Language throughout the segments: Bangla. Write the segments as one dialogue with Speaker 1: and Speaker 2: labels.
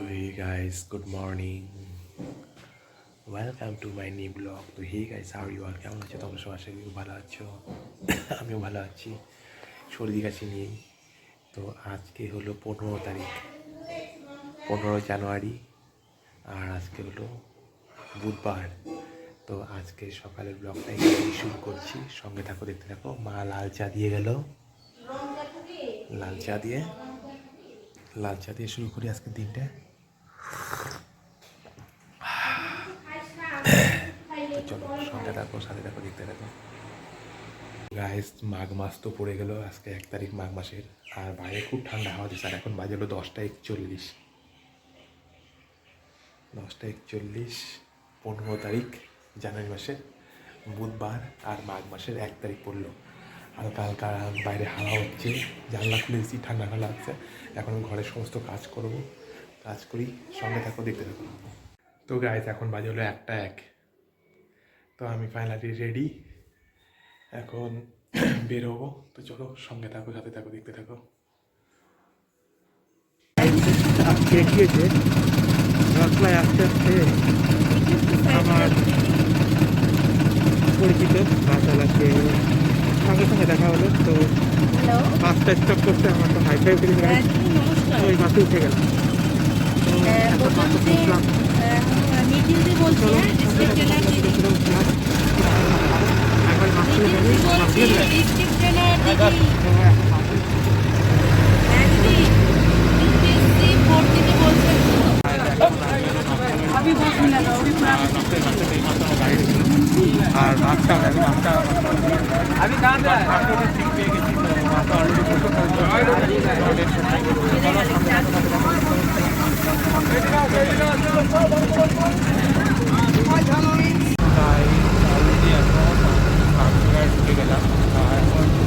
Speaker 1: hey guys, good morning. Welcome to my new vlog. তো hey guys, how are you all? কেমন আছো তোমরা সবাই? আশা করি ভালো আছো। আমিও ভালো আছি, সর্দি কাশি নিয়ে। তো আজকে হলো 15 তারিখ, 15 জানুয়ারি, আর আজকে হলো বুধবার। তো আজকে সকালের ব্লগটা শুরু করছি, সঙ্গে থাকো, দেখতে থাকো। মা লাল চা দিয়ে গেল, লাল চা দিয়ে শুরু করি আজকের দিনটা। চলো সঙ্গে থাকো, সাথে থাকো, দেখতে থাকো। গাইস, মাঘ মাস তো পড়ে গেল, আজকে 1 তারিখ মাঘ মাসের। আর বাইরে খুব ঠান্ডা হাওয়া দিচ্ছে। আর এখন বাজে হলো 10টা 41, 10টা 41, 15 তারিখ জানুয়ারি মাসের বুধবার। আর মাঘ মাসের 1 তারিখ পড়লো। হালকা হালকা বাইরে হাওয়া হচ্ছে, জানলা খুলে দিচ্ছি, ঠান্ডা ঠান্ডা লাগছে। এখন ঘরের সমস্ত কাজ করবো, কাজ করি, সঙ্গে থাকো, দেখতে থাকো। তো গাইস, এখন বাজে হলো 1টা 1। তো আমি ফাইনালি রেডি, এখন বেরোবো। তো চলো সঙ্গে থাকো, সাথে থাকো, দেখতে থাকো।
Speaker 2: দেখিয়েছে রাস্তায় আস্তে আস্তে আমার পরিচিত বাস চালাচ্ছে, সঙ্গে সঙ্গে দেখা হলো। তো বাসটা স্টপ করতে আমার তো হাই ফাই ফিলিং গাড়ি, ওই বাসে উঠে গেলাম। তো বাসে উঠলাম, একবার বাস থেকে আর বাসটা আমি ঠিক পেয়ে গেছি। তো বাসটা তাই অলরেডি এখন ঢুকে গেলাম। আর এখন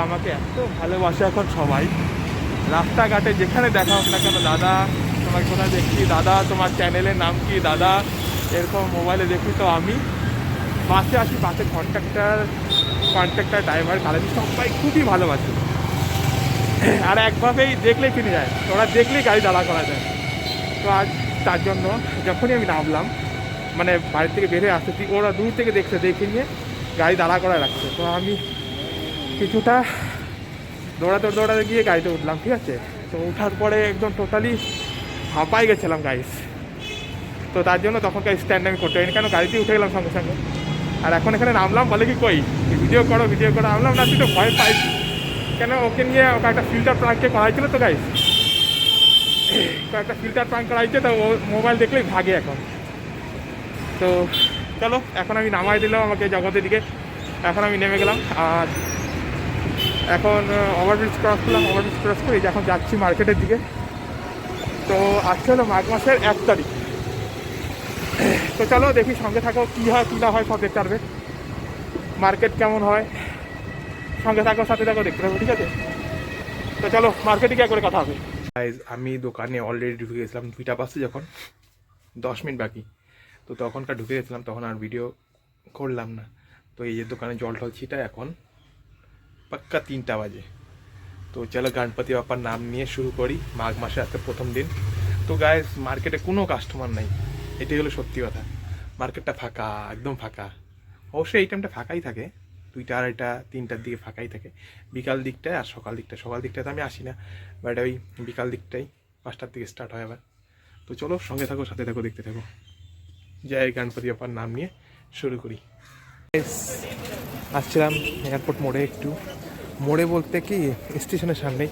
Speaker 2: আমাকে এত ভালোবাসে এখন সবাই, রাস্তাঘাটে যেখানে দেখা হোক না কেন, দাদা তোমাকে কোথায় দেখছি, দাদা তোমার চ্যানেলের নাম কি, দাদা এরকম মোবাইলে দেখি। তো আমি বাসে আসি, বাসে কন্ট্রাক্টর ড্রাইভার গাড়ি সবাই খুবই ভালোবাসে। আর একভাবেই দেখলেই কিনে যায়, ওরা দেখলেই গাড়ি দাঁড়া করা যায়। তো আজ তার জন্য যখনই আমি নামলাম, মানে বাড়ি থেকে বেরিয়ে আসতেছি, ওরা দূর থেকে দেখে নিয়ে গাড়ি দাঁড়া করা রাখছে। তো আমি কিছুটা দৌড়াতে গিয়ে গাড়িতে উঠলাম, ঠিক আছে। তো ওঠার পরে একদম টোটালি হাঁপাই গেছিলাম গাইস। তো তার জন্য তখনকার স্ট্যান্ড আমি করতে পারিনি, কেন গাড়িতে উঠে গেলাম সঙ্গে সঙ্গে। আর এখন এখানে নামলাম, বলে কি কই ভিডিও করো, নামলাম না, তুই তো ভয় পাইছি। কেন ওকে নিয়ে ওকে একটা ফিল্টার প্রাঙ্কে করা হয়েছিল তো গাইস, একটা ফিল্টার প্রাঙ্ক করা হয়েছে। তো ও মোবাইল দেখলেই ভাগে এখন। তো চলো, এখন আমি নামাই দিলাম আমাকে জগতের দিকে। এখন আমি নেমে গেলাম, আর এখন ওভারব্রিজ ক্রস করলাম। ওভারব্রিজ ক্রস করে এখন যাচ্ছি মার্কেটের দিকে। তো আজকে হলো মাঘ মাসের 1 তারিখ। তো চলো দেখি, সঙ্গে থাকো, কী হয় কী না হয় সব দেখতে পারবে। মার্কেট কেমন হয়, সঙ্গে থাকো, সাথে থাকো, দেখতে থাকো, ঠিক আছে। তো চলো মার্কেটে গিয়ে করে কথা হবে।
Speaker 1: আমি দোকানে অলরেডি ঢুকে গেছিলাম 2টা বাজে, যখন 10 মিনিট বাকি। তো তখনকার ঢুকে গেছিলাম, তখন আর ভিডিও করলাম না। তো এই যে দোকানে জল টল ছিটা, এখন পাক্কা 3টা বাজে। তো চলো গণপতি বাপ্পার নাম নিয়ে শুরু করি, মাঘ মাসে আজকে প্রথম দিন। তো গাইস, মার্কেটে কোনো কাস্টমার নাই, এটাই হলো সত্যি কথা। মার্কেটটা ফাঁকা, একদম ফাঁকা। অবশ্যই এই টাইমটা ফাঁকাই থাকে, 2টা 2:30 3টার দিকে ফাঁকাই থাকে, বিকাল দিকটায় আর সকাল দিকটায় তো আমি আসি না, বাট ওই বিকাল দিকটাই 5টার দিকে স্টার্ট হয় আবার। তো চলো সঙ্গে থাকো, সাথে থাকো, দেখতে থাকো। জয় গণপতি বাপ্পার নাম নিয়ে শুরু করি। আসছিলাম এয়ারপোর্ট মোড়ে বলতে কি স্টেশনের সামনেই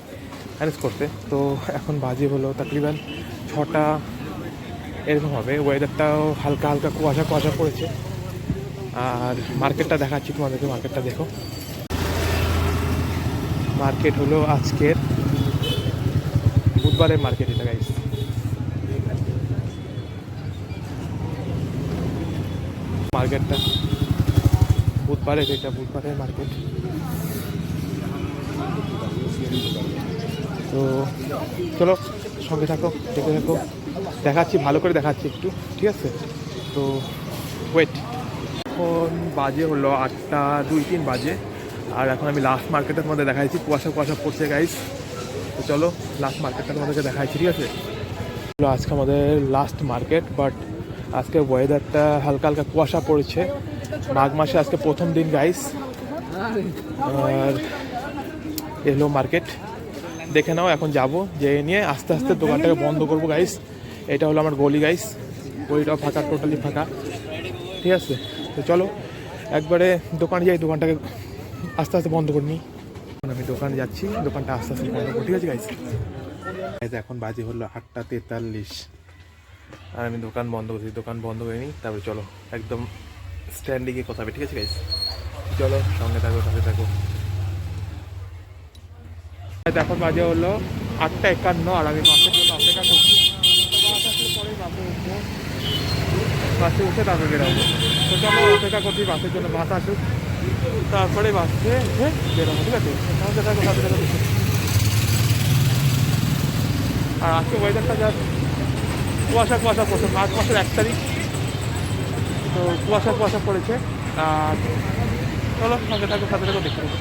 Speaker 1: ম্যানেজ করতে। তো এখন বাজে হলো তাকরিবান 6টা এরকম হবে। ওয়েদারটাও হালকা হালকা কুয়াশা পড়েছে। আর মার্কেটটা দেখাচ্ছি তোমাদেরকে, মার্কেটটা দেখো। মার্কেট হলো আজকের বুধবারের মার্কেট, এটা গাইস। মার্কেটটা বুধবারের, এটা বুধবারের মার্কেট। তো চলো সঙ্গে থাকো, দেখে থাকো, দেখাচ্ছি ভালো করে দেখাচ্ছি একটু, ঠিক আছে? তো ওয়েট, এখন বাজে হলো 8:02-3 বাজে, আর এখন আমি লাস্ট মার্কেটের মধ্যে দেখাইছি, কুয়াশা কুয়াশা পড়ছে গাইস। তো চলো লাস্ট মার্কেটটার মধ্যে দেখাইছি, ঠিক আছে? আজকে আমাদের লাস্ট মার্কেট, বাট আজকে ওয়েদারটা হালকা হালকা কুয়াশা পড়েছে, মাঘ মাসে আজকে প্রথম দিন গাইস। আর এলো মার্কেট, দেখে নাও। এখন যাব, যে নিয়ে আস্তে আস্তে দোকানটাকে বন্ধ করবো গাইস। এটা হলো আমার গলি গাইস, গলিটাও ফাঁকা, টোটালি ফাঁকা, ঠিক আছে? তো চলো একবারে দোকানে যাই, দোকানটাকে আস্তে আস্তে বন্ধ করে নিই। আমি দোকানে যাচ্ছি, দোকানটা আস্তে আস্তে বন্ধ করি, ঠিক আছে গাইস? এখন বাজে হলো 8:43, আর আমি দোকান বন্ধ করছি। দোকান বন্ধ করে নিই, তারপরে চলো একদম স্ট্যান্ডে গিয়ে কথা হবে, ঠিক আছে গাইস? চলো সঙ্গে থাকো, সাথে থাকো। এখন বাজে হলো 8:51, আর আমি বাসের জন্য অপেক্ষা করছি। বাস আসলে পরেই বাসে উঠবো, বাসে উঠে তারপরে বেরোবো। তো চলো অপেক্ষা করছি বাসের জন্য, বাস আসুক, তারপরে বাসে উঠে বেরোবো, ঠিক আছে? সঙ্গে থাকো, সাথে থাকো। আর আজকে ওয়েদারটা যা কুয়াশা কুয়াশা পড়ছে, মাঘ মাসের 1 তারিখ, তো কুয়াশা কুয়াশা পড়েছে। আর চলো সঙ্গে থাকো, সাথে থাকো, দেখতে পাবো।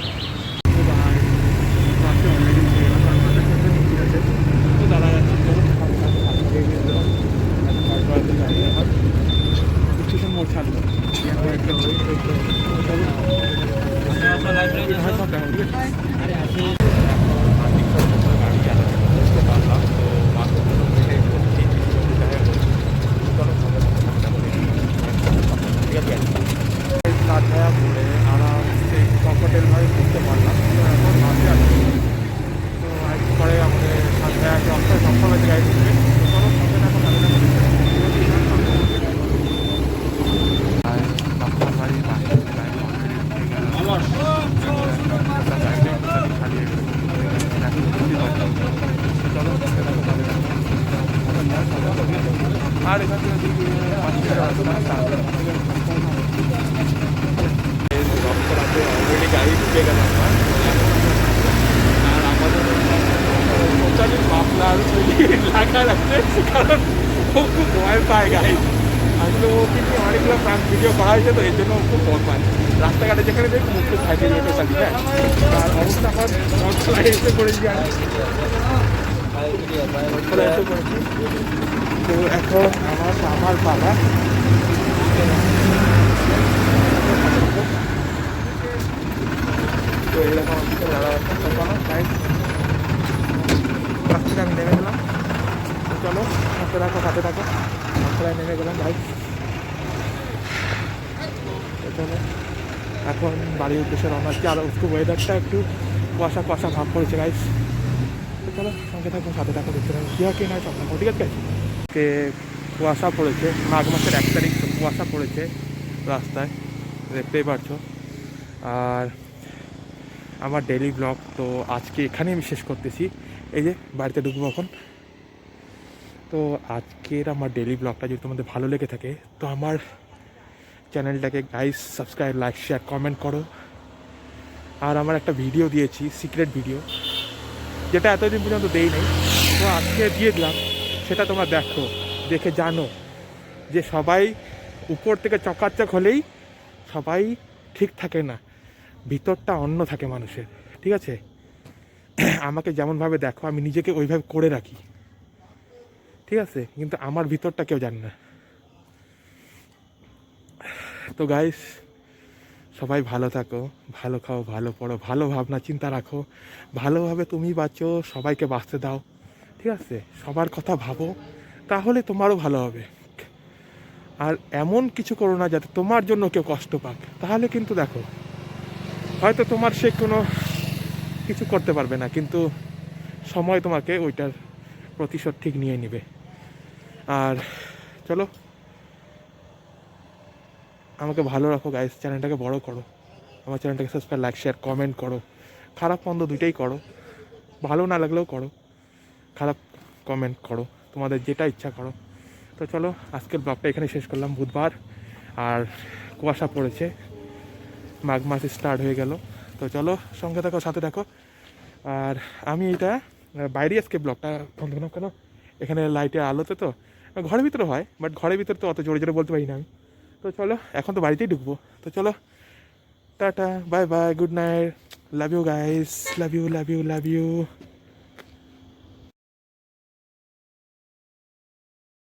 Speaker 1: তো দাঁড়া যাচ্ছে, স্টেশন মোড় ছাড়লো, কাঠায়া পড়ে আরামসে কমফোর্টেবলভাবে ঘুরতে পারলাম। তো এখন বাসে আসছি, তো একটু পরে আমাদের কাঠায়াকে অক্ষয় সবসময় গাড়ি দিচ্ছে। তো চলো সঙ্গে থাকো, সাথে থাকো। আর এখান থেকে অলরেডি গাড়ি ঢুকে গেল আমার, আর আমাদের টোটালি মাফলার লাগা রাখছে, কারণ ও খুব ভয় পায় গাড়ি। আসলে ও কিন্তু অনেকগুলো প্রাণ ভিডিও করা হয়েছে, তো এই জন্য ও খুব ভয় পায়। রাস্তাঘাটে যেখানে দেখি মুখে থাকে যে টোটালি, হ্যাঁ। আর অবস্থা আমার মশলায় এসে পড়েছি আমি, মশলায় এসে পড়েছি। তো এখন আমার বাবা তো এরকম রাস্তায় আমি নেমে গেলাম। তো চলো সাথে থাকো, সাথে থাকো, রাস্তায় নেমে গেলাম ভাই। তো চলো এখন বাড়ির উদ্দেশ্যে রওনা হচ্ছে, আর একটু ওয়েদারটা একটু কুয়াশা কুয়াশা ভাব পড়েছে গাইস। তো চলো সঙ্গে থাকো, সাথে থাকো, দেখতে থাকো কী হয় কি নয় সব থাকো, ঠিক আছে? কে কুয়াশা পড়েছে, মাঘ মাসের 1 তারিখ, তো কুয়াশা পড়েছে রাস্তায়, দেখতেই পারছো। আর আমার ডেইলি ব্লগ তো আজকে এখানেই আমি শেষ করতেছি। এই যে বাড়িতে ঢুকবো এখন। তো আজকের আমার ডেইলি ব্লগটা যদি তোমাদের ভালো লেগে থাকে, তো আমার চ্যানেলটাকে guys subscribe, like, share, comment করো। আর আমার একটা ভিডিও দিয়েছি, সিক্রেট ভিডিও, যেটা এতদিন পর্যন্ত দেই নাই, তো আজকে দিয়ে দিলাম। সেটা তোমরা দেখো, দেখে জানো যে সবাই উপর থেকে চকাচক হলেই সবাই ঠিক থাকে না, ভিতরটা অন্য থাকে মানুষের, ঠিক আছে? আমাকে যেমনভাবে দেখো, আমি নিজেকে ওইভাবে করে রাখি, ঠিক আছে? কিন্তু আমার ভিতরটা কেউ জানে না। তো গাইস সবাই ভালো থাকো, ভালো খাও, ভালো পড়ো, ভালো ভাবনা চিন্তা রাখো, ভালোভাবে তুমি বাঁচো, সবাইকে বাঁচতে দাও, ঠিক আছে? সবার কথা ভাবো, তাহলে তোমারও ভালো হবে। আর এমন কিছু করো না যাতে তোমার জন্য কেউ কষ্ট পাক, তাহলে কিন্তু দেখো হয়তো তোমার সে কোনো কিছু করতে পারবে না, কিন্তু সময় তোমাকে ওইটার প্রতিশোধ ঠিক নিয়ে নেবে। আর চলো আমাকে ভালো রাখো গাইস, চ্যানেলটাকে বড় করো, আমার চ্যানেলটাকে সাবস্ক্রাইব, লাইক, শেয়ার, কমেন্ট করো, খারাপ মন্দ দুইটাই করো, ভালো না লাগলেও করো, খারাপ কমেন্ট করো, তোমাদের যেটা ইচ্ছা করো। তো চলো আজকের ব্লগটা এখানে শেষ করলাম, বুধবার, আর কুয়াশা পড়েছে, মাঘ মাস স্টার্ট হয়ে গেল। তো চলো সঙ্গে থাকো, সাথে থাকো। আর আমি এটা
Speaker 2: বাইরে আজকে ব্লগটা বন্ধ করলাম, কেন এখানে লাইটের আলোতে তো ঘরের ভিতরে হয়, বাট ঘরের ভিতরে তো অত জোরে জোরে বলতে পারি না আমি। তো চলো এখন তো বাড়িতেই ঢুকবো, তো চলো tata bye bye good night, love you guys, love you love you love you.